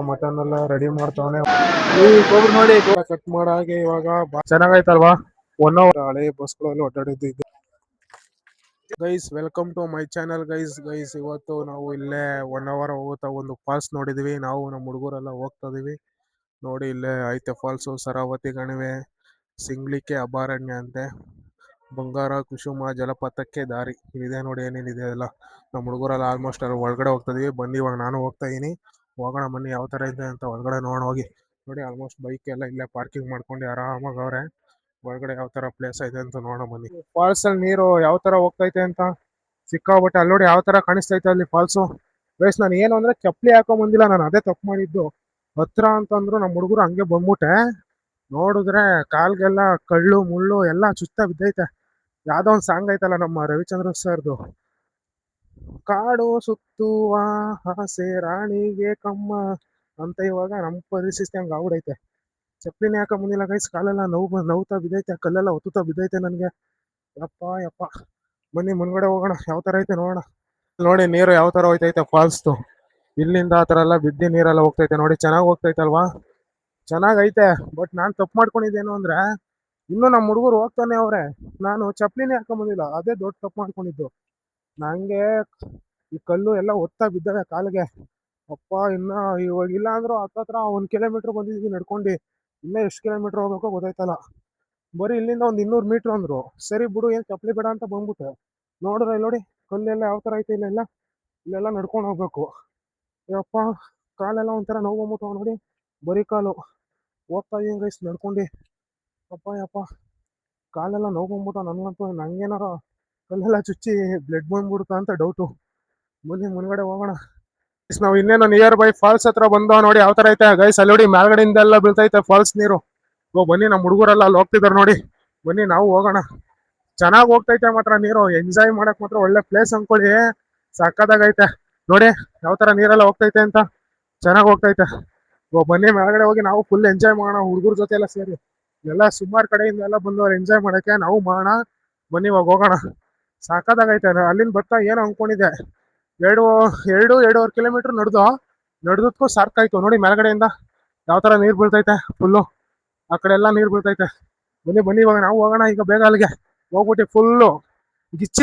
Mutton ಎಲ್ಲ ready ಮಾಡ್ತಾವನೆ ನೋಡಿ cut ಮಾಡಾಗೆ ಇವಾಗ ಚೆನ್ನಾಗೈತಲ್ವಾ 1 ಅವರ್ ಹಳೆ ಬಸ್ಗಳಲ್ಲಿ ಓಡಾಡಿದ್ದು guys welcome to my channel guys ಇವತ್ತು ನಾವು ಇಲ್ಲೇ 1 ಅವರ್ ಹೋಗುತ್ತಾ ಒಂದು ಫಾಲ್ಸ್ ನೋಡಿದ್ವಿ ನಾವು ನಮ್ಮ ಹುಡುಗರೆಲ್ಲ ಹೋಗ್ತಾ ಇದೀವಿ ನೋಡಿ ಇಲ್ಲೇ ಐತೆ ಫಾಲ್ಸು ಸರಾವತಿ ಕಣಿವೆ ಸಿಂಗ್ಲಿಕ್ಕೆ ಅಭಯಾರಣ್ಯ ಅಂತೆ ಬಂಗಾರ ಕುಸುಮ ಜಲಪಾತಕ್ಕೆ ದಾರಿ ಇದೆ ನೋಡಿ ಏನೇನಿದೆ ಎಲ್ಲ ನಮ್ಮ ಹುಡುಗರೆಲ್ಲ ಆಲ್ಮೋಸ್ಟ್ ಅಲ್ಲಿ ಒಳಗಡೆ ಹೋಗ್ತಾ ಇದೀವಿ ಬನ್ನಿ ಇವಾಗ ನಾನು ಹೋಗ್ತಾ ಇದೀನಿ ಹೋಗೋಣ ಬನ್ನಿ ಯಾವ ತರ ಇದೆ ಅಂತ ಒಳಗಡೆ ಹೋಗಿ ನೋಡಿ ಆಲ್ಮೋಸ್ಟ್ ಬೈಕ್ ಎಲ್ಲ ಇಲ್ಲೇ ಪಾರ್ಕಿಂಗ್ ಮಾಡ್ಕೊಂಡು ಆರಾಮಾಗಿ ಅವ್ರೆ ಒಳಗಡೆ ಯಾವ ತರ ಪ್ಲೇಸ್ ಇದೆ ಅಂತ ನೋಡೋಣ ಬನ್ನಿ ಫಾಲ್ಸ್ ಅಲ್ಲಿ ನೀರು ಯಾವ ತರ ಹೋಗ್ತೈತೆ ಅಂತ ಸಿಕ್ಕಾಬಿಟ್ಟೆ ಅಲ್ಲಿ ನೋಡಿ ಯಾವ ತರ ಕಾಣಿಸ್ತೈತೆ ಅಲ್ಲಿ ಫಾಲ್ಸು ಬೇಸ್ ನಾನು ಏನು ಅಂದ್ರೆ ಚಪ್ಪಲಿ ಹಾಕೊಂಡ್ ಬಂದಿಲ್ಲ ನಾನು ಅದೇ ತಪ್ಪು ಮಾಡಿದ್ದು ಹತ್ರ ಅಂತಂದ್ರು ನಮ್ಮ ಹುಡುಗರು ಹಂಗೆ ಬಂದ್ಬಿಟ್ಟೆ ನೋಡಿದ್ರೆ ಕಾಲ್ಗೆಲ್ಲ ಕಳ್ಳು ಮುಳ್ಳು ಎಲ್ಲ ಚುತ್ತ ಬಿದ್ದೈತೆ ಯಾವ್ದೋ ಒಂದ್ ಸಾಂಗ್ ಐತಲ್ಲ ನಮ್ಮ ರವಿಚಂದ್ರ ಸರ್ದು ಕಾಡು ಸುತ್ತುವ ಆಸೆ ರಾಣಿಗೆ ಕಮ್ಮ ಅಂತ ಇವಾಗ ನಮ್ಮ ಪರಿಸ್ಥಿತಿ ಹಂಗ ಆಗ್ಬಿಡೈತೆ ಚಪ್ಪಲಿನೇ ಹಾಕ ಮುಂದಿಲ್ಲ ಗೈಸ್ ಕಾಲೆಲ್ಲ ನೋವ್ತಾ ಬಿದ್ದೈತೆ ಕಲ್ಲೆಲ್ಲ ಒತ್ತುತ್ತಾ ಬಿದ್ದೈತೆ ನನಗೆ ಯಪ್ಪ ಬನ್ನಿ ಮುಂದ್ಗಡೆ ಹೋಗೋಣ ಯಾವ ತರ ಐತೆ ನೋಡೋಣ ನೋಡಿ ನೀರು ಯಾವ ತರ ಹೋಯ್ತೈತೆ ಫಾಲ್ಸ್ದು ಇಲ್ಲಿಂದ ಆ ತರ ಎಲ್ಲ ಬಿದ್ದಿ ನೀರೆಲ್ಲ ಹೋಗ್ತೈತೆ ನೋಡಿ ಚೆನ್ನಾಗಿ ಹೋಗ್ತೈತಲ್ವಾ ಚೆನ್ನಾಗೈತೆ ಬಟ್ ನಾನ್ ತಪ್ಪು ಮಾಡ್ಕೊಂಡಿದ್ದೇನು ಅಂದ್ರೆ ಇನ್ನು ನಮ್ಮ ಹುಡುಗರು ಹೋಗ್ತಾನೆ ಅವ್ರೆ ನಾನು ಚಪ್ಪಲಿನೇ ಹಾಕೊಂಬಂದಿಲ್ಲ ಅದೇ ದೊಡ್ಡ ತಪ್ಪು ಮಾಡ್ಕೊಂಡಿದ್ದು ನಂಗೆ ಈ ಕಲ್ಲು ಎಲ್ಲ ಒತ್ತಾ ಬಿದ್ದಾವೆ ಕಾಲಿಗೆ ಅಪ್ಪ ಇನ್ನ ಇವಾಗ ಇಲ್ಲ ಅಂದ್ರೂ ಹತ್ತತ್ರ 1 ಕಿಲೋಮೀಟರ್ ಬಂದಿದ್ದೀವಿ ನಡ್ಕೊಂಡು ಇನ್ನೂ ಎಷ್ಟು ಕಿಲೋಮೀಟರ್ ಹೋಗ್ಬೇಕೋ ಗೊತ್ತಾಯ್ತಲ್ಲ ಬರೀ ಇಲ್ಲಿಂದ ಒಂದು 200 ಮೀಟರ್ ಅಂದ್ರು ಸರಿ ಬಿಡು ಏನ್ ಚಪ್ಪಲಿ ಬೇಡ ಅಂತ ಬಂದ್ಬಿಟ್ಟೆ ನೋಡ್ರೆ ಇಲ್ಲಿ ನೋಡಿ ಕಲ್ಲೆಲ್ಲ ಯಾವ ತರ ಐತೆ ಇಲ್ಲೆಲ್ಲ ನಡ್ಕೊಂಡು ಹೋಗ್ಬೇಕು ಯಪ್ಪ ಕಾಲೆಲ್ಲ ಒಂಥರ ನೋವು ಬಂದ್ಬಿಟ್ಟು ನೋಡಿ ಬರೀ ಕಾಲು ಹೋಗ್ತಾ ಇದೀನಿ ಗೈಸ್ ನಡ್ಕೊಂಡು ಯಪ್ಪ ಕಾಲೆಲ್ಲ ನೋವು ಬಂದ್ಬಿಟ್ಟು ನನಗಂತೂ ನಂಗೇನಾರ ಕಲ್ಲೆಲ್ಲ ಚುಚ್ಚಿ ಬ್ಲಡ್ ಬಂದ್ಬಿಡುತ್ತಾ ಅಂತ ಡೌಟು ಬನ್ನಿ ಮುಂದ್ಗಡೆ ಹೋಗೋಣ ನಾವು ಇನ್ನೇನು ನಿಯರ್ ಬೈ ಫಾಲ್ಸ್ ಹತ್ರ ಬಂದೋ ನೋಡಿ ಯಾವ ತರ ಐತೆ ಗೈಸ್ ಅಲ್ಲಿ ನೋಡಿ ಮೇಲ್ಗಡೆಯಿಂದ ಎಲ್ಲ ಬೀಳ್ತೈತೆ ಫಾಲ್ಸ್ ನೀರು ಬನ್ನಿ ನಮ್ಮ ಹುಡುಗರೆಲ್ಲ ಅಲ್ಲಿ ಹೋಗ್ತಿದಾರೆ ನೋಡಿ ಬನ್ನಿ ನಾವು ಹೋಗೋಣ ಚೆನ್ನಾಗಿ ಹೋಗ್ತೈತೆ ಮಾತ್ರ ನೀರು ಎಂಜಾಯ್ ಮಾಡಕ್ ಮಾತ್ರ ಒಳ್ಳೆ ಪ್ಲೇಸ್ ಅನ್ಕೊಳ್ಳಿ ಸಕ್ಕದಾಗೈತೆ ನೋಡಿ ಯಾವ ತರ ನೀರೆಲ್ಲ ಹೋಗ್ತೈತೆ ಅಂತ ಚೆನ್ನಾಗಿ ಹೋಗ್ತೈತೆ ಬನ್ನಿ ಮೇಲ್ಗಡೆ ಹೋಗಿ ನಾವು ಫುಲ್ ಎಂಜಾಯ್ ಮಾಡೋಣ ಹುಡುಗರ ಜೊತೆ ಎಲ್ಲ ಸೇರಿ ಎಲ್ಲ ಸುಮಾರು ಕಡೆಯಿಂದ ಎಲ್ಲ ಬಂದವ್ರು ಎಂಜಾಯ್ ಮಾಡಕ್ಕೆ ನಾವು ಮಾಡೋಣ ಬನ್ನಿ ಇವಾಗ ಹೋಗೋಣ ಸಾಕಾದಾಗೈತೆ ಅಲ್ಲಿಂದ ಬರ್ತಾ ಏನೋ ಅನ್ಕೊಂಡಿದ್ದೆ 2-2.5 ಕಿಲೋಮೀಟರ್ ನಡೆದಕ್ಕೂ ಸಾಕಾಯ್ತು ನೋಡಿ ಮೇಲ್ಗಡೆಯಿಂದ ಯಾವ ತರ ನೀರ್ ಬೀಳ್ತೈತೆ ಫುಲ್ಲು ಆ ಕಡೆ ಎಲ್ಲ ನೀರ್ ಬೀಳ್ತೈತೆ ಬನ್ನಿ ಇವಾಗ ನಾವು ಹೋಗೋಣ ಈಗ ಬೇಗ ಅಲ್ಲಿಗೆ ಹೋಗ್ಬಿಟ್ಟು ಫುಲ್ಲು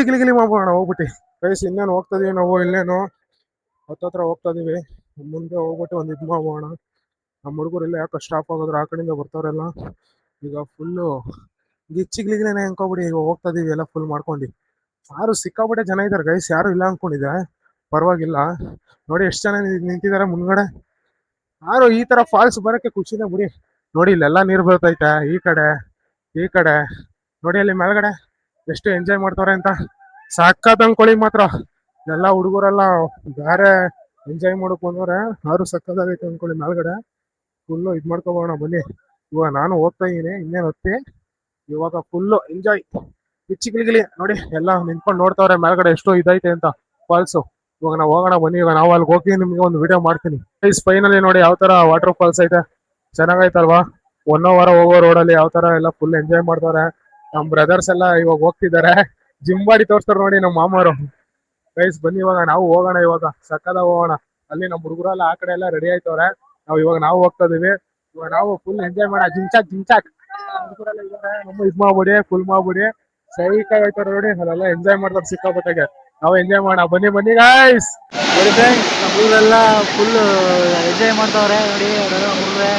ಗಿಲಿಗಿಲಿ ಮಾಡ್ಬೋಣ ಹೋಗ್ಬಿಟ್ಟು ಕೈಸ್ ಇನ್ನೇನು ಹೋಗ್ತಾ ಇದೀವಿ ನಾವು ಇನ್ನೇನು ಹತ್ತತ್ರ ಹೋಗ್ತಾ ಇದೀವಿ ಮುಂದೆ ಹೋಗ್ಬಿಟ್ಟು ಒಂದು ಇದು ಮಾಡೋಣ ನಮ್ಮ ಹುಡುಗರು ಇಲ್ಲ ಯಾಕೆ ಸ್ಟಾಪ್ ಆಗೋದ್ರು ಆ ಕಡೆಯಿಂದ ಬರ್ತಾವ್ರೆಲ್ಲ ಈಗ ಫುಲ್ಲು ಗಿಲಿಗಿಲಿನೇ ಅನ್ಕೋಬಿಡಿ ಈಗ ಹೋಗ್ತಾ ಇದೀವಿ ಎಲ್ಲ ಫುಲ್ ಮಾಡ್ಕೊಂಡು ಯಾರು ಸಿಕ್ಕಾಪಟ್ಟೆ ಜನ ಇದಾರೆ ಗೈಸ್ ಯಾರು ಇಲ್ಲ ಅನ್ಕೊಂಡಿದ್ದೆ ಪರವಾಗಿಲ್ಲ ನೋಡಿ ಎಷ್ಟು ಜನ ನಿಂತಿದ್ದಾರೆ ಮುಂದ್ಗಡೆ ಯಾರು ಈ ತರ ಫಾಲ್ಸ್ ಬರಕ್ಕೆ ಖುಷಿನೇ ಬಿಡಿ ನೋಡಿ ಇಲ್ಲೆಲ್ಲ ನೀರು ಬೀಳ್ತೈತೆ ಈ ಕಡೆ ನೋಡಿ ಅಲ್ಲಿ ಮೇಲ್ಗಡೆ ಎಷ್ಟು ಎಂಜಾಯ್ ಮಾಡ್ತಾವ್ರೆ ಅಂತ ಸಾಕಾತ್ ಅನ್ಕೊಳ್ಳಿ ಮಾತ್ರ ಎಲ್ಲ ಹುಡುಗರೆಲ್ಲ ಬೇರೆ ಎಂಜಾಯ್ ಮಾಡಕ್ ಬಂದವ್ರೆ ಯಾರು ಸಕ್ಕದಾಗೈತೆ ಅನ್ಕೊಳ್ಳಿ ಮೇಲ್ಗಡೆ ಫುಲ್ಲು ಇದ್ ಮಾಡ್ಕೊಬೋಣ ಬನ್ನಿ ಇವಾಗ ನಾನು ಹೋಗ್ತಾ ಇದೀನಿ ಇನ್ನೇನು ಹೊತ್ತಿ ಇವಾಗ ಫುಲ್ಲು ಎಂಜಾಯ್ ಗಿಲಿ ನೋಡಿ ಎಲ್ಲ ನಿಂತ್ಕೊಂಡು ನೋಡ್ತಾವ್ರೆ ಮೇಲ್ಗಡೆ ಎಷ್ಟು ಇದೈತೆ ಅಂತ ಫಾಲ್ಸು ಇವಾಗ ನಾವು ಹೋಗೋಣ ಬನ್ನಿ ಇವಾಗ ನಾವು ಅಲ್ಲಿ ಹೋಗಿ ನಿಮ್ಗೆ ಒಂದು ವಿಡಿಯೋ ಮಾಡ್ತೀನಿ ಫೈನಲಿ ನೋಡಿ ಯಾವ ತರ ವಾಟರ್ ಫಾಲ್ಸ್ ಐತೆ ಚೆನ್ನಾಗೈತಲ್ವಾ 1 ಅವರ್ ಹೋಗೋ ರೋಡಲ್ಲಿ ಯಾವ ತರ ಎಲ್ಲ ಫುಲ್ ಎಂಜಾಯ್ ಮಾಡ್ತಾರೆ ನಮ್ ಬ್ರದರ್ಸ್ ಎಲ್ಲ ಇವಾಗ ಹೋಗ್ತಿದ್ದಾರೆ ಜಿಮ್ ಬಾಡಿ ತೋರಿಸ್ತಾರೆ ನೋಡಿ ನಮ್ಮ ಮಾಮರು ಗೈಸ್ ಬನ್ನಿ ಇವಾಗ ನಾವು ಹೋಗೋಣ ಇವಾಗ ಸಕ್ಕದಾಗ ಹೋಗೋಣ ಅಲ್ಲಿ ನಮ್ಮ ಹುಡುಗರೆಲ್ಲ ಆ ಕಡೆ ಎಲ್ಲ ರೆಡಿ ಆಯ್ತವ್ರೆ ನಾವು ಹೋಗ್ತಾ ಇದೀವಿ ಇವಾಗ ನಾವು ಫುಲ್ ಎಂಜಾಯ್ ಮಾಡ ಜಿಂಚಾಕ್ ಹುಡುಗರೆಲ್ಲ ಇದಾರೆ ನಮ್ಮ ಇದ್ ಮಾಡ್ಬಿಡಿ ಫುಲ್ ಮಾಡ್ಬಿಡಿ ಸೈಕ್ ಆಯ್ತಾರ ನೋಡಿ ಅಲ್ಲೆಲ್ಲ ಎಂಜಾಯ್ ಮಾಡ್ತಾರೆ ಸಿಕ್ಕಾಪಟ್ಟೆಗೆ ನಾವು ಎಂಜಾಯ್ ಮಾಡೋಣ ಬನ್ನಿ ಗೈಸ್ ನೋಡಿ ಫ್ರೆಂಡ್ಸ್ ನಮ್ಮೂರೆಲ್ಲ ಫುಲ್ ಎಂಜಾಯ್ ಮಾಡ್ತಾವ್ರೆ ನೋಡಿ ಅವರೆಲ್ಲ ಮುರ್ರೆ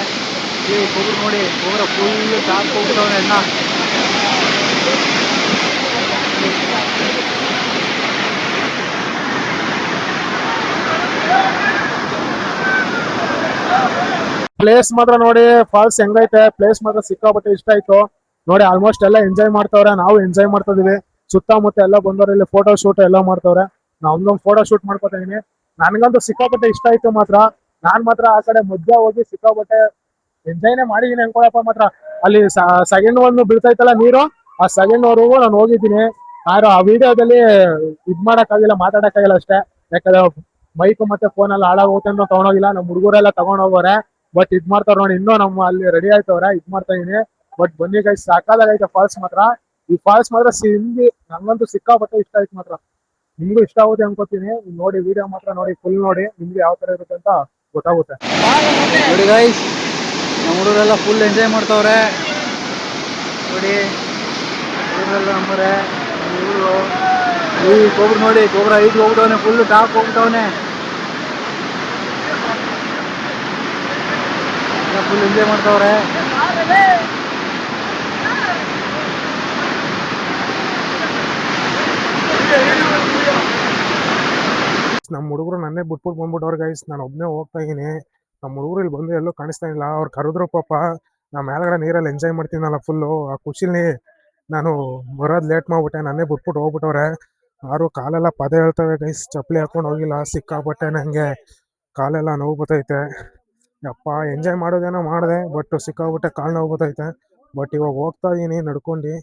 ಕೊಬ್ಬರು ನೋಡಿ ಕೊಬ್ಬರ ಫುಲ್ ಟಾಪ್ ಹೋಗ್ಬಿಟ್ಟವ್ರೆ ಎಲ್ಲ ಪ್ಲೇಸ್ ಮಾತ್ರ ನೋಡಿ ಫಾಲ್ಸ್ ಹೆಂಗೈತೆ ಪ್ಲೇಸ್ ಮಾತ್ರ ಸಿಕ್ಕಾಪಟ್ಟೆ ಇಷ್ಟ ಆಯ್ತು ನೋಡಿ ಆಲ್ಮೋಸ್ಟ್ ಎಲ್ಲ ಎಂಜಾಯ್ ಮಾಡ್ತಾವ್ರೆ ನಾವು ಎಂಜಾಯ್ ಮಾಡ್ತಾ ಇದೀವಿ ಸುತ್ತಮುತ್ತ ಎಲ್ಲ ಬಂದವ್ರೆ ಇಲ್ಲಿ ಫೋಟೋ ಶೂಟ್ ಎಲ್ಲ ಮಾಡ್ತಾವ್ರೆ ನಾವೊಂದೊಂದು ಫೋಟೋ ಶೂಟ್ ಮಾಡ್ಕೊತಾ ಇದೀನಿ ನನ್ಗಂತೂ ಸಿಕ್ಕಾಪಟ್ಟೆ ಇಷ್ಟ ಆಯ್ತು ಮಾತ್ರ ನಾನ್ ಮಾತ್ರ ಆ ಕಡೆ ಮಧ್ಯ ಹೋಗಿ ಸಿಕ್ಕಾಪಟ್ಟೆ ಎಂಜಾಯ್ನೇ ಮಾಡಿದೀನಿ ಅನ್ಕೊಳಪ್ಪ ಮಾತ್ರ ಅಲ್ಲಿ ಸೆಕೆಂಡ್ ಒಂದು ಬೀಳ್ತೈತಲ್ಲ ನೀರು ಆ ಸೆಕೆಂಡ್ ವರೆಗೂ ನಾನು ಹೋಗಿದ್ದೀನಿ ಆದ್ರೆ ಆ ವಿಡಿಯೋದಲ್ಲಿ ಇದ್ ಮಾಡಕ್ಕಾಗಿಲ್ಲ ಮಾತಾಡಕ್ಕಾಗಿಲ್ಲ ಅಷ್ಟೇ ಯಾಕಂದ್ರೆ ಮೈಕ್ ಮತ್ತೆ ಫೋನ್ ಎಲ್ಲ ಹಾಳಾಗೋಗುತ್ತೆ ಅಂತ ತಗೊಂಡೋಗಿಲ್ಲ ನಮ್ಮ ಹುಡುಗರೆಲ್ಲ ತಗೊಂಡೋಗೋರೆ ಬಟ್ ಇದ್ ಮಾಡ್ತಾರ ನೋಡಿ ಇನ್ನೂ ನಮ್ಮ ಅಲ್ಲಿ ರೆಡಿ ಆಯ್ತವ್ರೆ ಇದ್ ಮಾಡ್ತಾ ಇದೀನಿ ಬಟ್ ಬನ್ನಿ ಗೈಸ್ ಸಾಕಾಗೈತೆ ಫಾಲ್ಸ್ ಮಾತ್ರ ಈ ಫಾಲ್ಸ್ ಮಾತ್ರ ನಂಗಂತೂ ಸಿಕ್ಕಾಪಟ್ಟೆ ಇಷ್ಟ ಆಯ್ತು ಮಾತ್ರ ನಿಮ್ಗೂ ಇಷ್ಟ ಆಗುತ್ತೆ ಅನ್ಕೋತೀನಿ ನೋಡಿ ವಿಡಿಯೋ ಮಾತ್ರ ನೋಡಿ ಫುಲ್ ನೋಡಿ ನಿಮ್ಗೆ ಯಾವ ತರ ಇರುತ್ತೆ ಅಂತ ಗೊತ್ತಾಗುತ್ತೆ. ನೋಡಿ ಗೈಸ್, ನಮ್ಮ ಹುಡುಗರೆಲ್ಲ ಫುಲ್ ಎಂಜಾಯ್ ಮಾಡ್ತಾವ್ರೆ ನೋಡಿ. ಹುಡುಗರೆಲ್ಲ ನಮ್ಮರೆ ಹುಡುಗರು ಈ ಕೊಬ್ರು ನೋಡಿ, ಕೊಬ್ರ ಐದು ಹೋಗ್ಬಿಟ್ಟವನೆ, ಫುಲ್ ಟಾಪ್ ಹೋಗ್ಬಿಟ್ಟವನೆ, ಫುಲ್ ಎಂಜಾಯ್ ಮಾಡ್ತಾವ್ರೆ. ನಮ್ಮ ಹುಡುಗರು ನನ್ನೇ ಬಿಟ್ಬಿಟ್ಟು ಬಂದ್ಬಿಟ್ಟವ್ರೆ ಗೈಸ್. ನಾನು ಒಬ್ಬನೇ ಹೋಗ್ತಾ ಇದೀನಿ. ನಮ್ಮ ಹುಡುಗರು ಇಲ್ಲಿ ಬಂದು ಎಲ್ಲೂ ಕಾಣಿಸ್ತಾ ಇಲ್ಲ. ಅವ್ರು ಕರೆದ್ರು ಪಾಪ. ನಾ ಮೇಲ್ಗಡೆ ನೀರಲ್ಲಿ ಎಂಜಾಯ್ ಮಾಡ್ತೀನಲ್ಲ ಫುಲ್ಲು, ಆ ಖುಷಿಲಿ ನಾನು ಬರೋದು ಲೇಟ್ ಮಾಡ್ಬಿಟ್ಟೆ. ನನ್ನೇ ಬಿಟ್ಬಿಟ್ಟು ಹೋಗ್ಬಿಟ್ಟವ್ರೆ. ಯಾರು ಕಾಲೆಲ್ಲ ಪದೇ ಹೇಳ್ತವೆ ಗೈಸ್. ಚಪ್ಪಲಿ ಹಾಕೊಂಡು ಹೋಗಿಲ್ಲ, ಸಿಕ್ಕಾಪಟ್ಟೆ ನನಗೆ ಕಾಲೆಲ್ಲ ನೋವು ಬರ್ತೈತೆ. ಯಪ್ಪ, ಎಂಜಾಯ್ ಮಾಡೋದೇನೋ ಮಾಡಿದೆ, ಬಟ್ ಸಿಕ್ಕಾಬಿಟ್ಟೆ ಕಾಲು ನೋವು ಬರ್ತೈತೆ. ಬಟ್ ಇವಾಗ ಹೋಗ್ತಾ ಇದೀನಿ ನಡ್ಕೊಂಡು.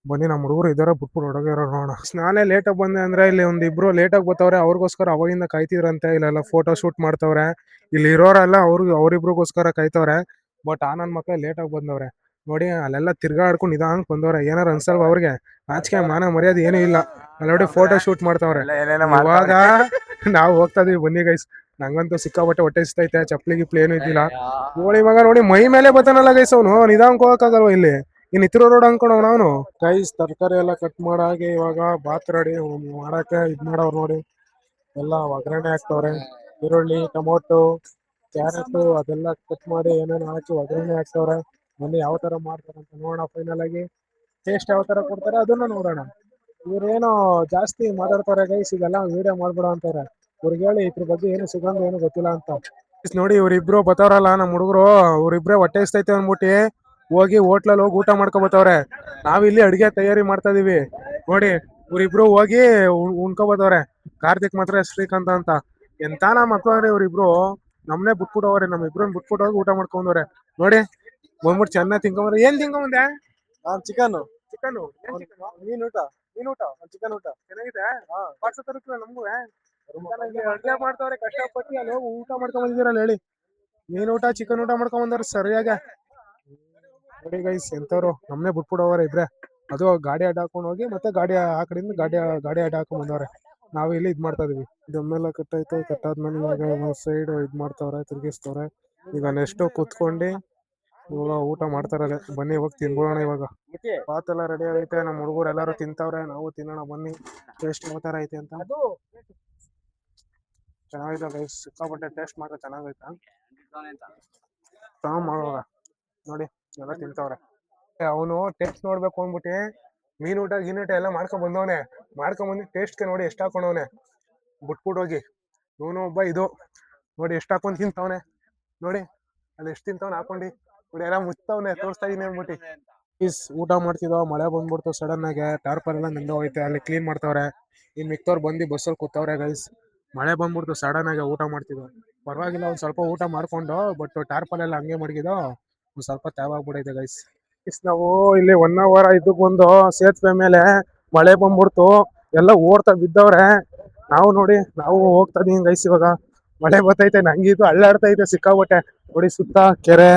ಬನ್ನಿ, ನಮ್ಮ ಹುಡುಗರು ಇದಾರೆ, ಬಿಟ್ಬಿಟ್ಟು ಹೊಡೋಗಿರೋ ನೋಡೋಣ. ನಾನೇ ಲೇಟಾಗಿ ಬಂದೆ ಅಂದ್ರೆ ಇಲ್ಲಿ ಒಂದಿಬ್ರು ಲೇಟಾಗಿ ಬರ್ತಾವ್ರೆ. ಅವ್ರಿಗೋಸ್ಕರ ಅವಾಗಿಂದ ಕಾಯ್ತಿದ್ರಂತೆ. ಇಲ್ಲೆಲ್ಲ ಫೋಟೋ ಶೂಟ್ ಮಾಡ್ತವ್ರೆ. ಇಲ್ಲಿ ಇರೋರೆಲ್ಲ ಅವ್ರಿಬ್ರಿಗೋಸ್ಕರ ಕಾಯ್ತವ್ರೆ. ಬಟ್ ಆ ನನ್ನ ಮಕ್ಳು ಲೇಟಾಗಿ ಬಂದವ್ರೆ ನೋಡಿ. ಅಲ್ಲೆಲ್ಲ ತಿರ್ಗಾಡ್ಕೊಂಡು ನಿಧಾನಕ್ಕೆ ಬಂದವ್ರೆ. ಏನಾರು ಅನ್ಸಲ್ವ ಅವ್ರಿಗೆ? ನಾಚಿಕೆ ಮಾನ ಮರ್ಯಾದೆ ಏನೂ ಇಲ್ಲ. ಅಲ್ಲಿ ನೋಡಿ ಫೋಟೋ ಶೂಟ್ ಮಾಡ್ತವ್ರೆ. ಇವಾಗ ನಾವು ಹೋಗ್ತಾ ಇದೀವಿ, ಬನ್ನಿ ಗೈಸ್. ನಂಗಂತೂ ಸಿಕ್ಕಾಪಟ್ಟೆ ಹೊಟ್ಟೆ ಸಿಗ್ತೈತೆ. ಚಪ್ಪಲಿ ಗಿಪ್ಲಿ ಏನೂ ಇದ್ದಿಲ್ಲ. ನೋಡಿ ಮಗ, ನೋಡಿ ಮೈ ಮೇಲೆ ಬರ್ತಾನಲ್ಲ ಗೈಸ್ ಅವನು. ನಿಧಾನಕ್ಕೆ ಹೋಗಕ್ಕಾಗಲ್ವ ಇಲ್ಲಿ? ಇನ್ ಇತ್ರ ರೋಡ್ ಅನ್ಕೊಂಡವ್ ನಾನು. ಗೈಸ್, ತರಕಾರಿ ಎಲ್ಲ ಕಟ್ ಮಾಡಾಗೆ ಇವಾಗ ಬಾತ್ ರೆಡಿ ಮಾಡಕ್ಕೆ ಇದ್ ಮಾಡವ್ರು ನೋಡಿ. ಎಲ್ಲ ಒಗ್ಗರಣೆ ಹಾಕ್ತವ್ರೆ. ಈರುಳ್ಳಿ, ಟೊಮೊಟೊ, ಕ್ಯಾರೆಟ್ ಅದೆಲ್ಲ ಕಟ್ ಮಾಡಿ ಏನೇನು ಹಾಕಿ ಒಗ್ಗರಣೆ ಹಾಕ್ತವ್ರೆ. ಮೊನ್ನೆ ಯಾವ ತರ ಮಾಡ್ತಾರೆ ಅಂತ ನೋಡೋಣ. ಫೈನಲ್ ಆಗಿ ಟೇಸ್ಟ್ ಯಾವ ತರ ಕೊಡ್ತಾರೆ ಅದನ್ನ ನೋಡೋಣ. ಇವ್ರೇನೋ ಜಾಸ್ತಿ ಮಾತಾಡ್ತಾರೆ ಗೈಸ್. ಇದೆಲ್ಲ ವಿಡಿಯೋ ಮಾಡ್ಬಿಡ ಅಂತಾರೆ. ಇವ್ರಿಗೆ ಹೇಳಿ ಇದ್ರ ಬಗ್ಗೆ ಏನು ಸಿಗಂದು ಏನು ಗೊತ್ತಿಲ್ಲ ಅಂತ. ನೋಡಿ, ಇವ್ರಿಬ್ರು ಬತ್ತವ್ರಲ್ಲ ನಮ್ಮ ಹುಡುಗರು, ಇವ್ರಿಬ್ರೆ ಹೊಟ್ಟೆ ಇಸ್ತೈತೆ ಅಂದ್ಬಿಟ್ಟು ಹೋಗಿ ಹೋಟ್ಲಲ್ಲಿ ಹೋಗಿ ಊಟ ಮಾಡ್ಕೊಬತ್ತವ್ರೆ. ನಾವಿಲ್ಲಿ ಅಡಿಗೆ ತಯಾರಿ ಮಾಡ್ತಾ ಇದೀವಿ ನೋಡಿ. ಇವ್ರಿಬ್ರು ಹೋಗಿ ಉಣ್ಕೊಬತ್ತವ್ರೆ. ಕಾರ್ತಿಕ್ ಮಾತ್ರ ಶ್ರೀಕಾಂತ್ ಅಂತ. ಎಂತಾನ ಮಕ್ಳವ್ರೆ ಇವ್ರಿಬ್ರು. ನಮ್ನೆ ಬಿಟ್ಬಿಟ್ಟವ್ರೆ. ನಮ್ಮಿಬ್ರನ್ನ ಬಿಟ್ಬಿಟ್ಟು ಹೋಗಿ ಊಟ ಮಾಡ್ಕೊಂಡವ್ರೆ ನೋಡಿ. ಬಂದ್ಬಿಟ್ಟು ಚೆನ್ನಾಗಿ ತಿನ್ಕೊಂಬಂದ್ರೆ. ಏನ್ ತಿನ್ಕೊಂಬಂದೆ? ಚಿಕನ್. ಮೀನ್ ಊಟ. ಚಿಕನ್ ಊಟ ಚೆನ್ನಾಗಿದೆ. ಪಾರ್ಸಲ್ ತರುತ್ತಲ್ಲ ನಮಗೂ. ಅಡ್ಗೆ ಮಾಡ್ತವ್ರೆ ಕಷ್ಟಪಟ್ಟು. ಅಲ್ಲಿ ಹೋಗಿ ಊಟ ಮಾಡ್ಕೊಂಡ್ ಬಂದಿದ್ದೀರಲ್ಲ ಹೇಳಿ. ಮೀನ್ ಊಟ, ಚಿಕನ್ ಊಟ ಮಾಡ್ಕೊಂಡ್ ಬಂದವ್ರೆ ಸರಿಯಾಗ ನೋಡಿ ಗೈಸ್. ಎಂತವ್ರು ನಮ್ನೆ ಬಿಟ್ಬಿಡೋವ್ರೆ ಇಬ್ರೆ. ಅದು ಗಾಡಿ ಅಡ್ಡ ಹಾಕೊಂಡು ಹೋಗಿ ಮತ್ತೆ ಗಾಡಿ ಆ ಕಡೆಯಿಂದ ಗಾಡಿ ಅಡ್ಡ ಹಾಕೊಂಡ್ ಬಂದವ್ರೆ. ನಾವು ಇಲ್ಲಿ ಇದ್ ಮಾಡ್ತಾ ಇದೀವಿ. ಇದಮ್ಮೆಲ್ಲ ಕಟ್ಟೈತೆ. ಕಟ್ಟಾದ್ಮೇಲೆ ಇವಾಗ ಸೈಡ್ ಇದ್ ಮಾಡ್ತವ್ರೆ, ತಿರ್ಗಿಸ್ತವ್ರೆ. ಈಗ ನೆಕ್ಸ್ಟ್ ಕುತ್ಕೊಂಡು ಇವಾಗ ಊಟ ಮಾಡ್ತಾರಲ್ಲ. ಬನ್ನಿ ಹೋಗಿ ತಿನ್ಬೋಣ. ಇವಾಗ ಬಾತೆಲ್ಲ ರೆಡಿ ಆಗೈತೆ. ನಮ್ಮ ಹುಡುಗರು ಎಲ್ಲಾರು ತಿಂತವ್ರೆ. ನಾವು ತಿನ್ನೋಣ ಬನ್ನಿ. ಟೇಸ್ಟ್ ಯಾವ ತರ ಐತೆ ಅಂತ. ಚೆನ್ನಾಗೈತೆ ಗೈಸ್, ಸಿಕ್ಕಾಪಟ್ಟೆ ಟೇಸ್ಟ್ ಮಾತ್ರ ಚೆನ್ನಾಗೈತೆ. ಮಾಡುವಾಗ ನೋಡಿ ಎಲ್ಲ ತಿಂತವ್ರೆ. ಅವನು ಟೇಸ್ಟ್ ನೋಡ್ಬೇಕು ಅಂದ್ಬಿಟ್ಟು ಮೀನ್ ಊಟ ಎಲ್ಲ ಮಾಡ್ಕೊಂಡ್ ಬಂದವನೆ. ಮಾಡ್ಕೊಂಡ್ ಬಂದು ಟೇಸ್ಟ್ಗೆ ನೋಡಿ ಎಷ್ಟು ಹಾಕೊಂಡವನೆ ಬಿಟ್ಬಿಟ್ಟು ಹೋಗಿ. ಇವನು ಒಬ್ಬ ಇದು ನೋಡಿ ಎಷ್ಟು ಹಾಕೊಂಡ್ ತಿಂತವನೆ ನೋಡಿ. ಅಲ್ಲಿ ಎಷ್ಟು ತಿಂತವನೆ ಹಾಕೊಂಡು ನೋಡಿ. ಎಲ್ಲ ಮುಚ್ತವನೆ, ತೋರಿಸ್ತಾ ಇದೀನಿ ಅಂದ್ಬಿಟ್ಟು. ಊಟ ಮಾಡ್ತಿದ್ದೋ, ಮಳೆ ಬಂದ್ಬಿಡ್ತು ಸಡನ್ ಆಗಿ. ಟಾರ್ಪಲ್ ಎಲ್ಲ ನೆಂದು ಹೋಯ್ತೆ. ಅಲ್ಲಿ ಕ್ಲೀನ್ ಮಾಡ್ತವ್ರೆ. ಇನ್ ಮಿಕ್ತವ್ರು ಬಂದು ಬಸ್ಸಲ್ಲಿ ಕೂತವ್ರೆ ಗೈಸ್. ಮಳೆ ಬಂದ್ಬಿಡ್ತು ಸಡನ್ ಆಗಿ. ಊಟ ಮಾಡ್ತಿದ್ದೋ ಪರವಾಗಿಲ್ಲ, ಒಂದ್ ಸ್ವಲ್ಪ ಊಟ ಮಾಡ್ಕೊಂಡು. ಬಟ್ ಟಾರ್ಪಲ್ ಎಲ್ಲ ಹಂಗೆ ಮಡಗಿದೋ ಒಂದ್ ಸ್ವಲ್ಪ ತೇವಾಗ್ಬಿಡೈತೆ ಗೈಸ್. ನಾವು ಇಲ್ಲಿ 1 hour ಇದಕ್ ಬಂದು ಸೇತುವೆ ಮೇಲೆ ಮಳೆ ಬಂದ್ಬಿಡ್ತು. ಎಲ್ಲ ಓಡ್ತಾ ಬಿದ್ದವ್ರೆ. ನಾವು ಹೋಗ್ತಾ ಇದೀವಿ ಗೈಸ್. ಇವಾಗ ಮಳೆ ಬರ್ತೈತೆ. ನಂಗಿದು ಅಳ್ಳಾಡ್ತೈತೆ ಸಿಕ್ಕಾಬಟ್ಟೆ ನೋಡಿ. ಸುತ್ತ ಕೆರೆ,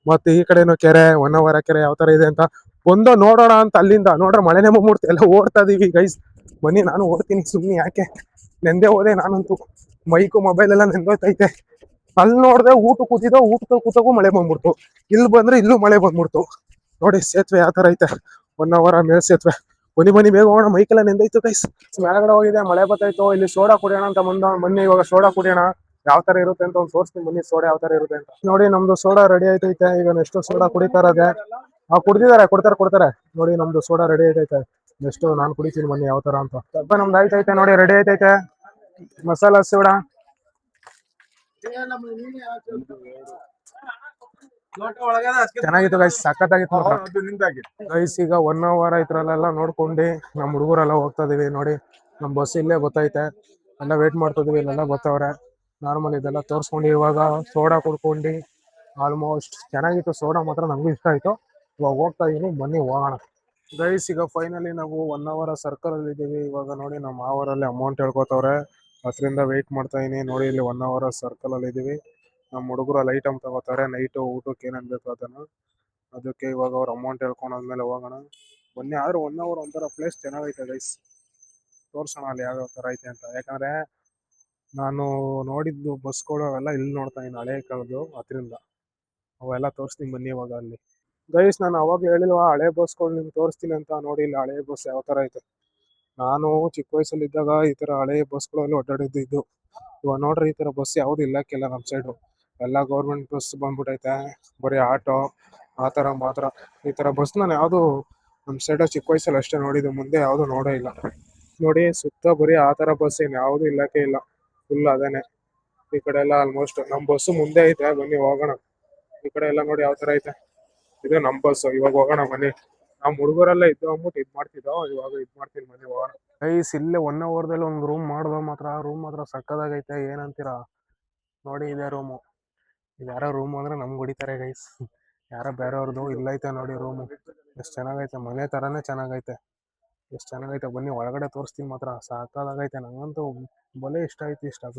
ಮತ್ತೆ ಈ ಕಡೆನೂ ಕೆರೆ, 1 hour ಕೆರೆ ಯಾವ ತರ ಇದೆ ಅಂತ ಬಂದು ನೋಡೋಣ ಅಂತ. ಅಲ್ಲಿಂದ ನೋಡ್ರೆ ಮಳೆನೇ ಬಂದ್ಬಿಡ್ತು. ಎಲ್ಲ ಓಡ್ತಾ ಇದೀವಿ ಗೈಸ್. ಬನ್ನಿ, ನಾನು ಓಡ್ತೀನಿ ಸುಮ್ಮನೆ ಯಾಕೆ. ನೆಂದೇ ಹೋದೆ ನಾನಂತೂ. ಮೈಕು ಮೊಬೈಲ್ ಎಲ್ಲ ನೆಂದೋಯ್ತೈತೆ. ಅಲ್ಲಿ ನೋಡ್ದೆ ಊಟ ಕೂತಗೂ ಮಳೆ ಬಂದ್ಬಿಡ್ತು. ಇಲ್ಲಿ ಬಂದ್ರೆ ಇಲ್ಲೂ ಮಳೆ ಬಂದ್ಬಿಡ್ತು ನೋಡಿ. ಸೇತುವೆ ಯಾವ ತರ ಐತೆ. 1 hour ಮೇಲ್ ಸೇತುವೆ. ಬನ್ನಿ ಬೇಗ ಹೋಗೋಣ. ಮೈಕೆಲ್ಲ ನೆಂದೈತು ಗೈಸ್. ಮೇಳಗಡೆ ಹೋಗಿದೆ, ಮಳೆ ಬತ್ತಾಯ್ತು. ಇಲ್ಲಿ ಸೋಡಾ ಕುಡಿಯೋಣ ಅಂತ ಬನ್ನಿ ಇವಾಗ ಸೋಡಾ ಕುಡಿಯೋಣ. ಯಾವ ತರ ಇರುತ್ತೆ ಅಂತ ಒಂದು ತೋರಿಸ್ತೀನಿ ಬನ್ನಿ. ಸೋಡಾ ಯಾವ ತರ ಇರುತ್ತೆ ಅಂತ ನೋಡಿ. ನಮ್ದು ಸೋಡಾ ರೆಡಿ ಆಯ್ತೈತೆ. ಈಗ ನೆಕ್ಸ್ಟ್ ಸೋಡಾ ಕುಡಿತಾರದೆ. ಕುಡ್ದಿದ್ದಾರೆ, ಕೊಡ್ತಾರೆ ನೋಡಿ. ನಮ್ದು ಸೋಡಾ ರೆಡಿ ಆಯ್ತೈತೆ. ನೆಕ್ಸ್ಟ್ ನಾನು ಕುಡಿತೀನಿ ಬನ್ನಿ ಯಾವ ತರ ಅಂತ. ನಮ್ದು ಆಯ್ತೈತೆ ನೋಡಿ, ರೆಡಿ ಆಯ್ತೈತೆ ಮಸಾಲಾ ಸೋಡಾ. ಚೆನ್ನಾಗಿತ್ತು ಗೈಸ್, ಸಖತ್ತಾಗಿತ್ತು ಗೈಸ್. ಈಗ 1 hour ಇದ್ರಲ್ಲೆಲ್ಲ ನೋಡ್ಕೊಂಡು ನಮ್ಮ ಹುಡುಗರೆಲ್ಲ ಹೋಗ್ತಾ ಇದೀವಿ ನೋಡಿ. ನಮ್ ಬಸ್ ಇಲ್ಲೇ ಗೊತ್ತೈತೆ. ಎಲ್ಲ ವೇಟ್ ಮಾಡ್ತಾ ಇದೀವಿ. ಇಲ್ಲೆಲ್ಲ ಬರ್ತವ್ರೆ. ನಾರ್ಮಲ್ ಇದೆಲ್ಲ ತೋರ್ಸ್ಕೊಂಡು ಇವಾಗ ಸೋಡಾ ಕುಡ್ಕೊಂಡು ಆಲ್ಮೋಸ್ಟ್ ಚೆನ್ನಾಗಿತ್ತು. ಸೋಡಾ ಮಾತ್ರ ನಂಗೂ ಇಷ್ಟ ಆಯ್ತು. ಇವಾಗ ಹೋಗ್ತಾ ಇದೀನಿ, ಬನ್ನಿ ಹೋಗೋಣ ಗೈಸ್. ಈಗ ಫೈನಲಿ ನಾವು 1 hour ಸರ್ಕಲ್ ಅಲ್ಲಿ ಇದೀವಿ. ಇವಾಗ ನೋಡಿ ನಮ್ಮ ಅವರಲ್ಲಿ ಅಮೌಂಟ್ ಹೇಳ್ಕೊತವ್ರೆ. ಅದರಿಂದ ವೇಟ್ ಮಾಡ್ತಾ ಇದೀನಿ ನೋಡಿ. ಇಲ್ಲಿ 1 hour ಸರ್ಕಲ್ ಅಲ್ಲಿ ಇದೀವಿ. ನಮ್ಮ ಹುಡುಗರು ಅಲ್ಲಿ ಐಟಮ್ ತಗೋತಾರೆ. ನೈಟ್ ಊಟಕ್ಕೆ ಏನೇನ್ ಬೇಕು ಅದನ್ನು. ಅದಕ್ಕೆ ಇವಾಗ ಅವ್ರ ಅಮೌಂಟ್ ಹೇಳ್ಕೊಂಡಾದ್ಮೇಲೆ ಹೋಗೋಣ ಬನ್ನಿ. ಆದ್ರೂ 1 hour ಒಂಥರ ಪ್ಲೇಸ್ ಚೆನ್ನಾಗೈತೆ ಗೈಸ್. ತೋರ್ಸೋಣ ಅಲ್ಲಿ ಯಾವ ತರ ಐತೆ ಅಂತ. ಯಾಕಂದ್ರೆ ನಾನು ನೋಡಿದ್ದು ಬಸ್ಗಳು ಅವೆಲ್ಲ ಇಲ್ಲಿ ನೋಡ್ತಾ ಇದ್ದೀನಿ, ಹಳೆ ಕಾಲದ್ದು ಅದರಿಂದ ಅವೆಲ್ಲ ತೋರಿಸ್ತೀನಿ ಬನ್ನಿ ಇವಾಗ ಅಲ್ಲಿ. ಗೈಸ್ ನಾನು ಅವಾಗ ಹೇಳಿಲ್ವಾ ಹಳೆ ಬಸ್ಗಳು ನಿಮ್ಗೆ ತೋರಿಸ್ತೀನಿ ಅಂತ, ನೋಡಿ ಇಲ್ಲಿ ಹಳೆ ಬಸ್ ಯಾವ ಥರ ಐತೆ. ನಾನು ಚಿಕ್ಕ ವಯಸ್ಸಲ್ಲಿ ಇದ್ದಾಗ ಈ ಥರ ಹಳೆ ಬಸ್ಗಳಲ್ಲಿ ಓಡಾಡಿದ್ದು ಇದು. ಇವಾಗ ನೋಡ್ರಿ ಈ ಥರ ಬಸ್ ಯಾವುದು ಇಲ್ಲಕ್ಕಿಲ್ಲ ನಮ್ಮ ಸೈಡು. ಎಲ್ಲ ಗೌರ್ಮೆಂಟ್ ಬಸ್ ಬಂದ್ಬಿಟ್ಟೈತೆ, ಬರೀ ಆಟೋ ಆ ಥರ ಮಾತ್ರ. ಈ ಥರ ಬಸ್ ನಾನು ಯಾವುದು ನಮ್ಮ ಸೈಡ ಚಿಕ್ಕ ವಯಸ್ಸಲ್ಲಿ ಅಷ್ಟೇ ನೋಡಿದ್ದು, ಮುಂದೆ ಯಾವುದು ನೋಡೇ ಇಲ್ಲ. ನೋಡಿ ಸುತ್ತ ಬರೀ ಆ ಥರ ಬಸ್ ಏನು ಯಾವುದು ಇಲ್ಲಕ್ಕೆ ಇಲ್ಲ, ಫುಲ್ ಅದೇನೆ. ಈ ಕಡೆ ಎಲ್ಲ ಆಲ್ಮೋಸ್ಟ್ ನಮ್ಮ ಬಸ್ಸು ಮುಂದೆ ಐತೆ, ಬನ್ನಿ ಹೋಗೋಣ. ಈ ಕಡೆ ಎಲ್ಲ ನೋಡಿ ಯಾವ ಥರ ಐತೆ. ಇದು ನಮ್ಮ ಬಸ್ಸು, ಇವಾಗ ಹೋಗೋಣ ಬನ್ನಿ. ನಮ್ಮ ಹುಡುಗರೆಲ್ಲ ಇದ್ದು ಅಂದ್ಬಿಟ್ಟು ಇದು ಮಾಡ್ತಿದ್ದೋ, ಇವಾಗ ಇದು ಮಾಡ್ತೀನಿ ಬನ್ನಿ ಹೋಗೋಣ. ಗೈಸ್ ಇಲ್ಲೇ 1 ಅವರ್ದಲ್ಲಿ ಒಂದು ರೂಮ್ ಮಾಡ್ದೋ ಮಾತ್ರ, ರೂಮ್ ಮಾತ್ರ ಸಕ್ಕದಾಗೈತೆ, ಏನಂತೀರಾ? ನೋಡಿ ಇದೆ ರೂಮು. ಇದು ಯಾರೋ ರೂಮ್ ಅಂದ್ರೆ ನಮ್ಗೆ ಹೊಡಿತಾರೆ ಗೈಸ್, ಯಾರೋ ಬೇರೆಯವ್ರದ್ದು. ಇಲ್ಲೈತೆ ನೋಡಿ ರೂಮು, ಎಷ್ಟು ಚೆನ್ನಾಗೈತೆ, ಮನೆ ಥರನೇ ಚೆನ್ನಾಗೈತೆ, ಎಷ್ಟು ಚೆನ್ನಾಗೈತೆ. ಬನ್ನಿ ಒಳಗಡೆ ತೋರಿಸ್ತೀನಿ ಮಾತ್ರ, ಸಕ್ಕದಾಗೈತೆ. ನಂಗಂತೂ ಬಲೆ ಇಷ್ಟ ಆಯ್ತು ಇಷ್ಟಾಗ,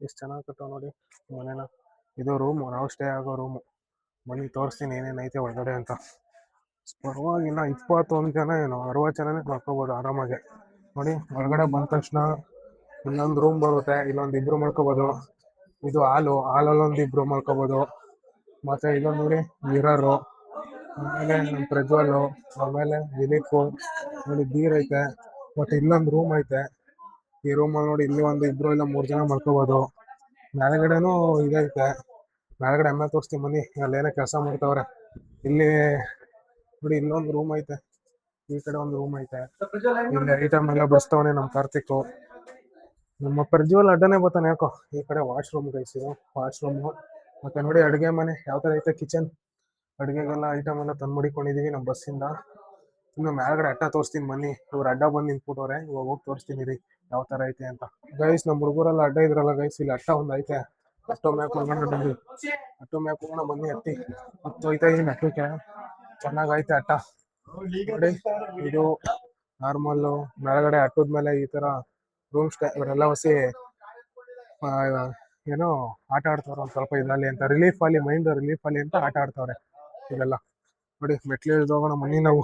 ಎಷ್ಟು ಚೆನ್ನಾಗಿ ಕಟ್ಟೋ ನೋಡಿ ಮನೇನ. ಇದು ರೂಮು, ನಾವು ಸ್ಟೇ ಆಗೋ ರೂಮು. ಬನ್ನಿ ತೋರಿಸ್ತೀನಿ ಏನೇನೈತೆ ಒಳಗಡೆ ಅಂತ. ಪರವಾಗಿಲ್ಲ, 21 ಜನ ಏನೋ 60 ಜನನೇ ಮಾಡ್ಕೋಬೋದು ಆರಾಮಾಗಿ. ನೋಡಿ ಒಳಗಡೆ ಬಂದ ತಕ್ಷಣ ಇನ್ನೊಂದು ರೂಮ್ ಬರುತ್ತೆ, ಇಲ್ಲೊಂದು ಇಬ್ರು ಮಾಡ್ಕೋಬೋದು. ಇದು ಹಾಲಲ್ಲೊಂದು ಇಬ್ರು ಮಾಡ್ಕೋಬೋದು. ಮತ್ತೆ ಇದೊಂದು ನೋಡಿ ಮಿರರು, ಆಮೇಲೆ ನಮ್ಮ ಪ್ರಜ್ವಲ್ಲು, ಆಮೇಲೆ ದಿಲೀಪು, ನೋಡಿ ಬೀರ್ ಐತೆ. ಮತ್ತೆ ಇಲ್ಲೊಂದು ರೂಮ್ ಐತೆ, ಈ ರೂಮಲ್ಲಿ ನೋಡಿ ಇಲ್ಲಿ ಒಂದು ಇಬ್ರು ಇಲ್ಲ 3 ಜನ ಮಾಡ್ಕೋಬೋದು. ಮೇಲ್ಗಡೆನೂ ಇದೈತೆ, ಮೇಲ್ಗಡೆ ಆಮೇಲೆ ತೋರಿಸ್ತೀನಿ ಬನ್ನಿ, ಅಲ್ಲೇನೋ ಕೆಲಸ ಮಾಡ್ತಾವ್ರೆ. ಇಲ್ಲಿ ನೋಡಿ ಇಲ್ಲೊಂದು ರೂಮ್ ಐತೆ, ಈ ಕಡೆ ಒಂದು ರೂಮ್ ಐತೆ. ಇಲ್ಲಿ ಐಟಮ್ ಎಲ್ಲ ಬಸ್ತವನೆ ನಮ್ಮ ಕಾರ್ತಿಕ್. ನಮ್ಮ ಪ್ರಜ್ವಲ್ ಅಡ್ಡನೆ ಬರ್ತಾನೆ ಯಾಕೋ. ಈ ಕಡೆ ವಾಶ್ರೂಮ್ ಗೈಸ್, ಇದು ವಾಶ್ರೂಮು. ಮತ್ತೆ ನೋಡಿ ಅಡುಗೆ ಮನೆ ಯಾವ ಥರ ಐತೆ, ಕಿಚನ್. ಅಡುಗೆಗೆಲ್ಲ ಐಟಮ್ ಎಲ್ಲ ತಂದು ಮಡಿಕೊಂಡಿದೀವಿ ನಮ್ಮ ಬಸ್ಸಿಂದ. ಇನ್ನು ಮೇಲ್ಗಡೆ ಅಡ್ಡ ತೋರಿಸ್ತೀನಿ ಬನ್ನಿ, ಇವ್ರು ಅಡ್ಡ ಬಂದು ನಿಂತ್ಬಿಟ್ಟವ್ರೆ, ಇವಾಗ ಹೋಗಿ ತೋರಿಸ್ತೀನಿ ರೀ ಯಾವ ಥರ ಐತೆ ಅಂತ. ಗೈಸ್ ನಮ್ಮ ಹುಡುಗರೆಲ್ಲ ಅಡ್ಡ ಇದ್ರಲ್ಲ ಗೈಸ್, ಇಲ್ಲಿ ಅಟ್ಟ ಒಂದು ಐತೆ, ಅಷ್ಟೋ ಮ್ಯಾಕ್ ಹೋಗೋಣ ಬನ್ನಿ. ಅಟ್ಟೋ ಮ್ಯಾಕ್ ಹೋಗೋಣ ಬನ್ನಿ, ಹತ್ತು ಹೋಯ್ತಾ ಇದೀನಿ ಅಟ್ಟಕ್ಕೆ. ಚೆನ್ನಾಗೈತೆ ಅಟ್ಟ ನೋಡಿ. ಇದು ನಾರ್ಮಲ್ಲು, ಮೇಲ್ಗಡೆ ಅಟ್ಟದ ಮೇಲೆ ಈ ಥರ ರೂಮ್ ಸ್ಟೇ. ಇವರೆಲ್ಲ ಹೊಸಿ ಏನೋ ಆಟ ಆಡ್ತವ್ರೆ ಒಂದು ಸ್ವಲ್ಪ ಇದರಲ್ಲಿ ಅಂತ, ರಿಲೀಫ್ ಅಲ್ಲಿ, ಮೈಂಡ್ ರಿಲೀಫ್ ಅಲ್ಲಿ ಅಂತ ಆಟ ಆಡ್ತವ್ರೆ ಇದೆಲ್ಲ. ನೋಡಿ ಮೆಟ್ಲು ಇಳಿದು ಹೋಗೋಣ ಬನ್ನಿ ನಾವು.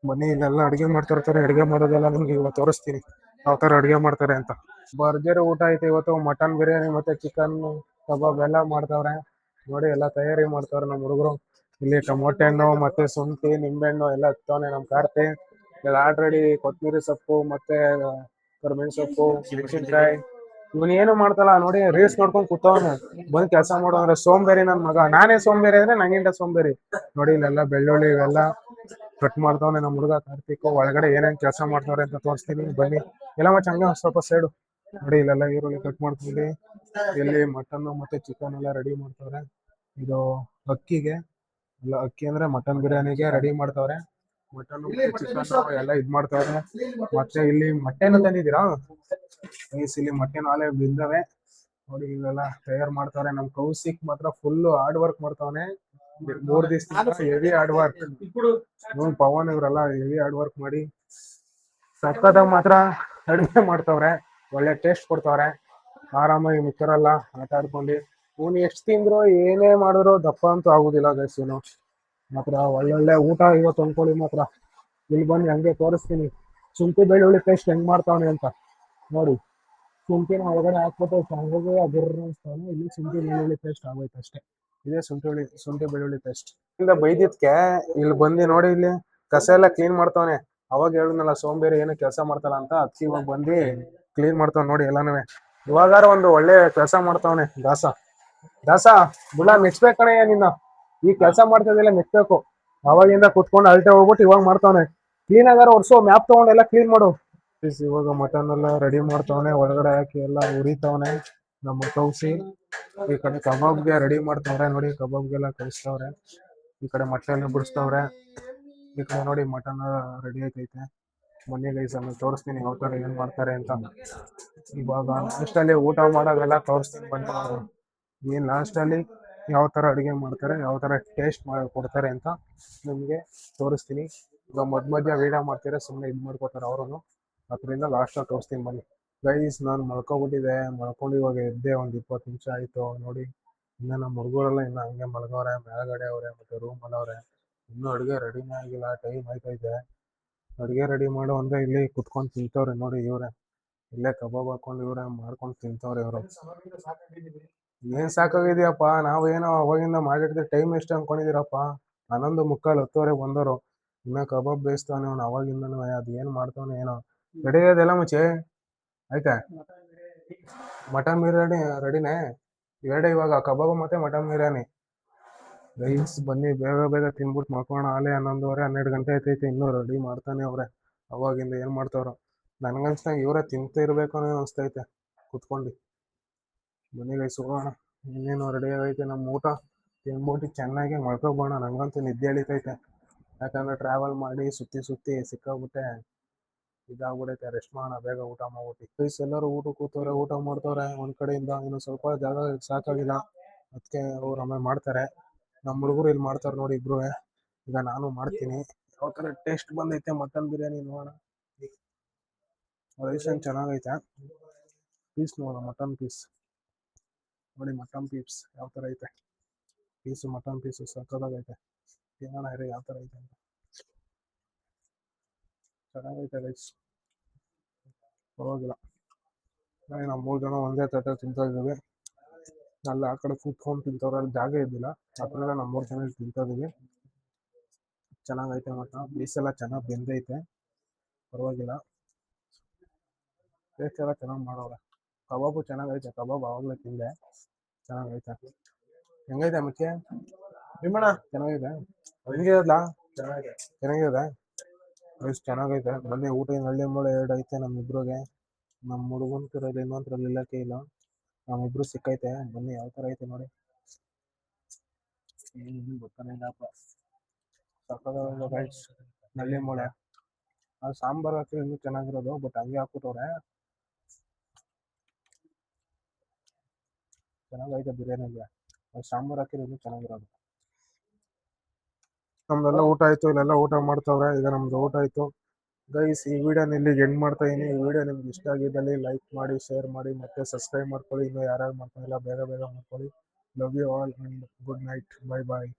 ಬನ್ನಿ ಇಲ್ಲೆಲ್ಲ ಅಡುಗೆ ಮಾಡ್ತಾ ಇರ್ತಾರೆ, ಅಡುಗೆ ಮಾಡೋದೆಲ್ಲ ನಿಮ್ಗೆ ಇವತ್ತು ತೋರಿಸ್ತೀನಿ ಯಾವ ಥರ ಅಡುಗೆ ಮಾಡ್ತಾರೆ ಅಂತ. ಭರ್ಜರಿ ಊಟ ಐತೆ ಇವತ್ತು, ಮಟನ್ ಬಿರಿಯಾನಿ ಮತ್ತೆ ಚಿಕನ್ ಕಬಾಬ್ ಎಲ್ಲ ಮಾಡ್ತಾವ್ರೆ. ನೋಡಿ ಎಲ್ಲ ತಯಾರಿ ಮಾಡ್ತಾವ್ರೆ ನಮ್ಮ ಹುಡುಗರು. ಇಲ್ಲಿ ಟೊಮೊಟೊ ಹಣ್ಣು ಮತ್ತೆ ಶುಂಠಿ ನಿಂಬೆಹಣ್ಣು ಎಲ್ಲ ಇತ್ತವನೆ ನಮ್ಮ ಕಾರ್ತಿ. ಇಲ್ಲಿ ಆಲ್ರೆಡಿ ಕೊತ್ತಂಬರಿ ಸೊಪ್ಪು ಮತ್ತೆ ಕರಿಬೇವಿನ ಸೊಪ್ಪು, ಮೆಣಸಿನ್ಕಾಯಿ. ಇವನ್ ಏನು ಮಾಡ್ತಲ್ಲ ನೋಡಿ, ರೀಲ್ಸ್ ನೋಡ್ಕೊಂಡು ಕೂತವನೆ. ಬಂದ್ ಕೆಲಸ ಮಾಡೋ ಅಂದ್ರೆ ಸೋಂಬೇರಿ ನನ್ನ ಮಗ. ನಾನೇ ಸೋಂಬೇರಿ ಅಂದ್ರೆ ನಂಗಿಂತ ಸೋಂಬೇರಿ. ನೋಡಿ ಇಲ್ಲೆಲ್ಲ ಬೆಳ್ಳುಳ್ಳಿ ಇವೆಲ್ಲ ಕಟ್ ಮಾಡ್ತಾವನೆ ನಮ್ಮ ಹುಡುಗ ಕಾರ್ತಿಕ್. ಒಳಗಡೆ ಏನೇನ್ ಕೆಲಸ ಮಾಡ್ತಾವ್ರೆ ಅಂತ ತೋರಿಸ್ತೀನಿ ಬನ್ನಿ. ಎಲ್ಲ ಚಂಗ ಸ್ವಲ್ಪ ಸೈಡು ನೋಡಿ, ಇಲ್ಲೆಲ್ಲ ಈರುಳ್ಳಿ ಕಟ್ ಮಾಡ್ಕೊಂಡು ಇಲ್ಲಿ ಮಟನ್ ಮತ್ತೆ ಚಿಕನ್ ಎಲ್ಲ ರೆಡಿ ಮಾಡ್ತಾವ್ರೆ. ಇದು ಅಕ್ಕಿಗೆ ಇಲ್ಲ, ಅಕ್ಕಿ ಅಂದ್ರೆ ಮಟನ್ ಬಿರಿಯಾನಿಗೆ ರೆಡಿ ಮಾಡ್ತಾವ್ರೆ. ಮಟನ್ ಚಿಕನ್ ಎಲ್ಲ ಇದ್ ಮಾಡ್ತಾವ್ರೆ. ಮತ್ತೆ ಇಲ್ಲಿ ಮೊಟ್ಟೆನ ತಂದಿದ್ದೀರಾ ಇಲ್ಲಿ ಮೊಟ್ಟೆ ನಾಳೆ ಬಿದ್ದವೆ ನೋಡಿ, ಇವೆಲ್ಲ ತಯಾರು ಮಾಡ್ತಾವ್ರೆ. ನಮ್ ಕೌಶಿಕ್ ಮಾತ್ರ ಫುಲ್ ಹಾರ್ಡ್ ವರ್ಕ್ ಮಾಡ್ತಾವನೆ 3 ದಿವಸ, ಹೆವಿ ಹಾರ್ಡ್ ವರ್ಕ್. ಪವನ್ ಇವರೆಲ್ಲ ಹೆವಿ ಹಾರ್ಡ್ ವರ್ಕ್ ಮಾಡಿ ಸಕ್ಕತ್ತಾಗಿ ಮಾತ್ರ ಅಡುಗೆ ಮಾಡ್ತಾವ್ರೆ, ಒಳ್ಳೆ ಟೇಸ್ಟ್ ಕೊಡ್ತಾವ್ರೆ. ಆರಾಮಾಗಿ ಮಿಕ್ಕರೆಲ್ಲ ಆಟ ಆಡ್ಕೊಂಡು ಇವನು ಎಷ್ಟು ತಿಂದ್ರು ಏನೇ ಮಾಡಿದ್ರು ದಪ್ಪ ಅಂತೂ ಆಗುದಿಲ್ಲ ಗೈಸ್. ಇವನು ಮಾತ್ರ ಒಳ್ಳೊಳ್ಳೆ ಊಟ ಇವತ್ತು ಅನ್ಕೊಳ್ಳಿ ಮಾತ್ರ. ಇಲ್ಲಿ ಬನ್ನಿ ಹಂಗೆ ತೋರಿಸ್ತೀನಿ ಶುಂಠಿ ಬೆಳ್ಳುಳ್ಳಿ ಪೇಸ್ಟ್ ಹೆಂಗ್ ಮಾಡ್ತಾವನೆ ಅಂತ ನೋಡಿ. ಶುಂಠಿನ ಒಳಗಡೆ ಹಾಕ್ಬಿಟ್ಟು ಚೆನ್ನಾಗಿ ಅದಿರ್ತಾನೆ. ಇಲ್ಲಿ ಶುಂಠಿ ಬೆಳ್ಳುಳ್ಳಿ ಪೇಸ್ಟ್ ಆಗೋಯ್ತು ಅಷ್ಟೇ. ಇದೇ ಶುಂಠಿ ಬೆಳ್ಳುಳ್ಳಿ ಪೇಸ್ಟ್ ಇಂದ ಬೈದಿದ್ಕೆ ಇಲ್ಲಿ ಬಂದು ನೋಡಿ, ಇಲ್ಲಿ ಕಸ ಎಲ್ಲ ಕ್ಲೀನ್ ಮಾಡ್ತಾವನೆ. ಅವಾಗ ಹೇಳಿದ್ನಲ್ಲ ಸೋಂಬೇರಿ ಏನು ಕೆಲಸ ಮಾಡ್ತಾರ ಅಂತ, ಅದಕ್ಕೆ ಇವಾಗ ಬಂದು ಕ್ಲೀನ್ ಮಾಡ್ತಾವ್ ನೋಡಿ ಎಲ್ಲಾನು. ಇವಾಗಾರ ಒಂದು ಒಳ್ಳೆ ಕೆಲಸ ಮಾಡ್ತಾವನೆ ದಾಸ ಬುಳ ಮೆಚ್ಬೇಕಣಯ್ಯ ನಿನ್ನ. ಈ ಕೆಲಸ ಮಾಡ್ತಿದ್ದಿಲ್ಲ ಮೆಚ್ಬೇಕು. ಅವಾಗಿಂದ ಕುತ್ಕೊಂಡು ಅಲ್ಟೆ ಹೋಗ್ಬಿಟ್ಟು ಇವಾಗ ಮಾಡ್ತಾವನೆ. ಕ್ಲೀನ್ ಆಗಾರ ಒರ್ಸು, ಮ್ಯಾಪ್ ತಗೊಂಡೆಲ್ಲ ಕ್ಲೀನ್ ಮಾಡು. ಇವಾಗ ಮಟನ್ ಎಲ್ಲ ರೆಡಿ ಮಾಡ್ತಾವನೆ, ಒಳಗಡೆ ಹಾಕಿ ಎಲ್ಲ ಉರಿತಾವನೆ ನಮ್ಮ ಕೌಸಿ. ಈ ಕಡೆ ಕಬಾಬ್ಗೆ ರೆಡಿ ಮಾಡ್ತಾವ್ರೆ ನೋಡಿ, ಕಬಾಬ್ಗೆಲ್ಲ ಕಳಿಸ್ತವ್ರೆ. ಈ ಕಡೆ ಮೊಟ್ಟೆ ಎಲ್ಲ ಬಿಡಿಸ್ತವ್ರೆ. ಈ ಕಡೆ ನೋಡಿ ಮಟನ್ ರೆಡಿ ಆಯ್ತೈತೆ. ಬನ್ನಿ ಗೈಸ್ ಆಮೇಲೆ ತೋರಿಸ್ತೀನಿ ಯಾವ ಥರ ಏನ್ ಮಾಡ್ತಾರೆ ಅಂತ. ಇವಾಗ ಲಾಸ್ಟಲ್ಲಿ ಊಟ ಮಾಡೋದೆಲ್ಲ ತೋರಿಸ್ತೀನಿ ಬನ್ನಿ. ಈ ಲಾಸ್ಟಲ್ಲಿ ಯಾವ ಥರ ಅಡುಗೆ ಮಾಡ್ತಾರೆ, ಯಾವ ಥರ ಟೇಸ್ಟ್ ಮಾಡಿ ಕೊಡ್ತಾರೆ ಅಂತ ನಿಮಗೆ ತೋರಿಸ್ತೀನಿ. ಈಗ ಮಧ್ಯ ವೀಡಿಯೋ ಮಾಡ್ತಾರೆ, ಸುಮ್ಮನೆ ಇದು ಮಾಡ್ಕೋತಾರೆ ಅವರು. ಅದರಿಂದ ಲಾಸ್ಟಲ್ಲಿ ತೋರಿಸ್ತೀನಿ ಬನ್ನಿ. ಗೈಸ್ ನಾನು ಮಲ್ಕೊಬಿಟ್ಟಿದ್ದೆ, ಮಲ್ಕೊಂಡು ಇವಾಗ ಎದ್ದೆ, ಒಂದು 20 ನಿಮಿಷ ಆಯಿತು ನೋಡಿ. ಇನ್ನು ನಮ್ಮ ಹುಡುಗರೆಲ್ಲ ಇನ್ನು ಹಂಗೆ ಮಲ್ಗವ್ರೆ, ಮೇಲ್ಗಡೆ ಅವರೆ ಮತ್ತು ರೂಮಲ್ಲಿ ಅವರೆ. ಇನ್ನೂ ಅಡುಗೆ ರೆಡಿನೇ ಆಗಿಲ್ಲ, ಟೈಮ್ ಆಯ್ತೈತೆ. ಅಡುಗೆ ರೆಡಿ ಮಾಡು ಅಂದರೆ ಇಲ್ಲಿ ಕುತ್ಕೊಂಡು ತಿಂತವ್ರೆ ನೋಡಿ ಇವರೇ. ಇಲ್ಲೇ ಕಬಾಬ್ ಹಾಕೊಂಡು ಇವ್ರೆ ಮಾಡ್ಕೊಂಡು ತಿಂತವ್ರೆ ಇವರು. ಏನ್ ಸಾಕಾಗಿದ್ಯಪ್ಪ, ನಾವೇನೋ ಅವಾಗಿಂದ ಮಾಡಿರ್ತೀವಿ, ಟೈಮ್ ಎಷ್ಟು ಅನ್ಕೊಂಡಿದೀರಪ್ಪ. 11:45 10:00 ಬಂದವರು, ಇನ್ನ ಕಬಾಬ್ ಬೇಯಿಸ್ತಾನೆ ಅವ್ನು ಅವಾಗಿಂದನು. ಅದ್ ಏನ್ ಮಾಡ್ತಾವನೆ ಏನೋ. ರೆಡಿ ಅದೆಲ್ಲ ಮುಚ್ಚೆ ಆಯ್ತಾ? ಮಟನ್ ಬಿರಿಯಾನಿ ರೆಡಿನೇ ಎರಡೇ ಇವಾಗ, ಕಬಾಬ್ ಮತ್ತೆ ಮಟನ್ ಬಿರಿಯಾನಿ. ರೈಸ್ ಬನ್ನಿ ಬೇಗ ಬೇಗ ತಿನ್ಬಿಟ್ಟು ಮಕ್ಕೋಣ. ಆಲೆ 11:30 12 ಗಂಟೆ ಆಯ್ತೈತೆ, ಇನ್ನೂ ರೆಡಿ ಮಾಡ್ತಾನೆ ಅವ್ರೆ. ಅವಾಗಿಂದ ಏನ್ ಮಾಡ್ತಾವ್ರ. ನನ್ಗನ್ಸ್ದಂಗ ಇವರೇ ತಿಂತ ಇರ್ಬೇಕು ಅನ್ನೋ ಅನ್ಸ್ತೈತೆ ಕುತ್ಕೊಂಡು. ಬನ್ನಿ ಗೈಸ್ ಹೋಗೋಣ. ಇನ್ನೇನು ರೆಡಿ ಆಗೈತೆ ನಮ್ಮ ಊಟ. ತಿನ್ಬಿಟ್ಟು ಚೆನ್ನಾಗಿ ಮಲ್ಕೊಬೋಣ. ನಂಗಂತೂ ನಿದ್ದೆ ಎಳಿತೈತೆ, ಯಾಕಂದ್ರೆ ಟ್ರಾವೆಲ್ ಮಾಡಿ ಸುತ್ತಿ ಸಿಕ್ಕಾಗ್ಬಿಟ್ಟೆ ಇದಾಗ್ಬಿಡೈತೆ. ರೆಸ್ಟ್ ಮಾಡೋಣ ಬೇಗ ಊಟ ಮಾಡ್ಬಿಟ್ಟು. ಗೈಸ್ ಎಲ್ಲರೂ ಊಟ ಕೂತವ್ರೆ, ಊಟ ಮಾಡ್ತವ್ರೆ ಒಂದ್ ಕಡೆಯಿಂದ. ಇನ್ನು ಸ್ವಲ್ಪ ಜಾಗ ಸಾಕಾಗಿಲ್ಲ, ಅದಕ್ಕೆ ಅವ್ರು ಆಮೇಲೆ ಮಾಡ್ತಾರೆ. ನಮ್ಮ ಹುಡುಗರು ಇಲ್ಲಿ ಮಾಡ್ತಾರೆ ನೋಡಿ ಇಬ್ರು. ಈಗ ನಾನು ಮಾಡ್ತೀನಿ. ಯಾವ ಥರ ಟೇಸ್ಟ್ ಬಂದೈತೆ ಮಟನ್ ಬಿರಿಯಾನಿ ನೋಡೋಣ. ರೈಸ್ ಏನು ಚೆನ್ನಾಗೈತೆ. ಪೀಸ್ ನೋಡೋಣ, ಮಟನ್ ಪೀಸ್ ನೋಡಿ. ಮಟನ್ ಪೀಸ್ ಯಾವ ಥರ ಐತೆ. ಮಟನ್ ಪೀಸು ಸಕ್ಕದಾಗೈತೆ. ತಿನ್ನೋಣ ಇರಿ ಯಾವ ಥರ ಐತೆ ಅಂತ. ಚೆನ್ನಾಗೈತೆ ರೈಸ್, ಪರವಾಗಿಲ್ಲ. ನಾವು 3 ಜನ ಒಂದೇ ತಟ್ಟೆ ತಿಂತಾ ಇದ್ದೀವಿ. ಅಲ್ಲಿ ಆ ಕಡೆ ಕೂತ್ಕೊಂಡು ತಿಂತವ್ರೆ, ಅಲ್ಲಿ ಜಾಗ ಇದ್ದಿಲ್ಲ. ಆ ಕಡೆ ನಾವು 3 ಜನ ತಿಂತಾ ಇದೀವಿ. ಚೆನ್ನಾಗೈತೆ ಮಟ. ಪೀಸ್ ಎಲ್ಲ ಚೆನ್ನಾಗಿ ಬೆಂದೈತೆ, ಪರವಾಗಿಲ್ಲ. ಟೇಸ್ಟ್ ಎಲ್ಲ ಚೆನ್ನಾಗಿ ಮಾಡೋರೆ. ಕಬಾಬು ಚೆನ್ನಾಗೈತೆ, ಕಬಾಬ್ ಆವಾಗಲೇ ತಿಂದೆ, ಚೆನ್ನಾಗೈತೆ. ಹೆಂಗೈತೆ ಮುಚ್ಚೆ ಭೀಮಣ್ಣ? ಚೆನ್ನಾಗಿದೆ. ಹೆಂಗಿರಲ್ಲ ಚೆನ್ನಾಗಿದೆ. ಎಷ್ಟು ಚೆನ್ನಾಗೈತೆ. ಬನ್ನಿ ಊಟ. ಹಳ್ಳಿ ಮೂಳೆ 2 ಐತೆ ನಮ್ಮಿಬ್ರಿಗೆ. ನಮ್ಮ ಹುಡುಗನ್ ಕರೆಯಲ್ಲಿ ಇನ್ನೊಂದ್ರಲ್ಲಿ ಇಲ್ಲಕ್ಕೆ ಇಲ್ಲ, ನಮ್ಮಿಬ್ರು ಸಿಕ್ಕೈತೆ. ಬನ್ನಿ ಯಾವ ಥರ ಐತೆ ನೋಡಿ. ಏನು ಗೊತ್ತಾನೆ ಇಲ್ಲಪ್ಪ, ಸಕ್ಕದಾಗಿದೆ ಗೈಸ್. ನಲ್ಲಿ ಮೂಳೆ ಅದು ಸಾಂಬಾರು ಹಾಕಿ ಇನ್ನೂ ಚೆನ್ನಾಗಿರೋದು, ಬಟ್ ಹಂಗೆ ಹಾಕ್ಬಿಟ್ಟವ್ರೆ. ಚೆನ್ನಾಗೈತೆ ಬಿರಿಯಾನಿಗೆ, ಅದು ಸಾಂಬಾರು ಹಾಕಿದ್ರೆ ಇನ್ನೂ ಚೆನ್ನಾಗಿರೋದು. ನಮ್ದೆಲ್ಲ ಊಟ ಆಯ್ತು, ಇಲ್ಲೆಲ್ಲ ಊಟ ಮಾಡ್ತವ್ರೆ. ಈಗ ನಮ್ದು ಊಟ ಆಯ್ತು ಗೈಸ್. ಈ ವಿಡಿಯೋನ ಇಲ್ಲಿಗೆ ಎಂಡ್ ಮಾಡ್ತಾ ಇದೀನಿ. ಈ ವಿಡಿಯೋ ನಿಮ್ಗೆ ಇಷ್ಟ ಆಗಿದ್ದಲ್ಲಿ ಲೈಕ್ ಮಾಡಿ, ಶೇರ್ ಮಾಡಿ, ಮತ್ತೆ ಸಬ್ಸ್ಕ್ರೈಬ್ ಮಾಡ್ಕೊಳ್ಳಿ. ಇನ್ನೂ ಯಾರ್ಯಾರು ಮಾಡ್ಕೊಂಡಿಲ್ಲ ಬೇಗ ಬೇಗ ಮಾಡ್ಕೊಳ್ಳಿ. Love you all and good night. Bye bye.